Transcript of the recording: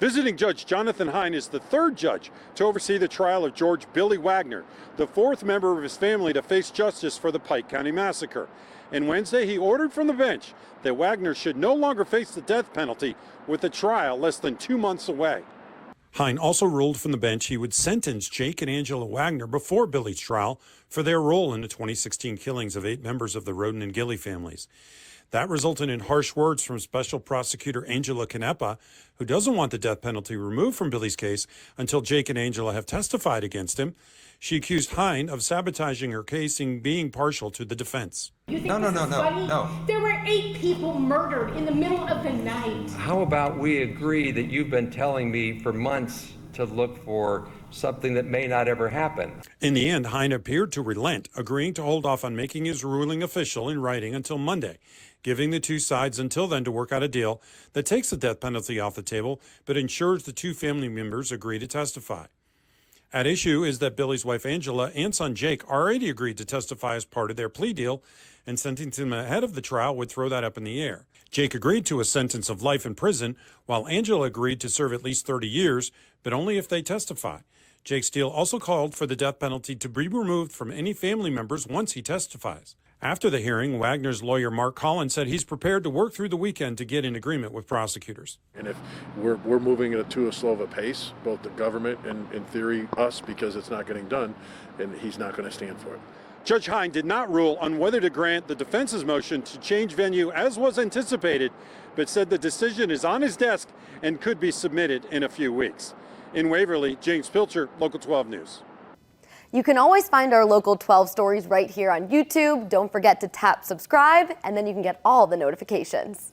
Visiting Judge Jonathan Hine is the third judge to oversee the trial of George Billy Wagner, the fourth member of his family to face justice for the Pike County massacre. And Wednesday, he ordered from the bench that Wagner should no longer face the death penalty, with the trial less than 2 months away. Hine also ruled from the bench he would sentence Jake and Angela Wagner before Billy's trial for their role in the 2016 killings of 8 members of the Roden and Gilley families. That resulted in harsh words from Special Prosecutor Angela Canepa, who doesn't want the death penalty removed from Billy's case until Jake and Angela have testified against him. She accused Hine of sabotaging her case and being partial to the defense. No. There were 8 people murdered in the middle of the night. How about we agree that you've been telling me for months to look for something that may not ever happen? In the end, Hine appeared to relent, agreeing to hold off on making his ruling official in writing until Monday, giving the two sides until then to work out a deal that takes the death penalty off the table but ensures the 2 family members agree to testify. At issue is that Billy's wife Angela and son Jake already agreed to testify as part of their plea deal, and sentencing them ahead of the trial would throw that up in the air. Jake agreed to a sentence of life in prison, while Angela agreed to serve at least 30 years, but only if they testify. Jake Steele also called for the death penalty to be removed from any family members once he testifies. After the hearing, Wagner's lawyer Mark Collins said he's prepared to work through the weekend to get in agreement with prosecutors. And if we're moving it to a slow of a pace, both the government and, in theory, us, because it's not getting done, and he's not going to stand for it. Judge Hine did not rule on whether to grant the defense's motion to change venue as was anticipated, but said the decision is on his desk and could be submitted in a few weeks. In Waverly, James Pilcher, Local 12 News. You can always find our Local 12 stories right here on YouTube. Don't forget to tap subscribe, and then you can get all the notifications.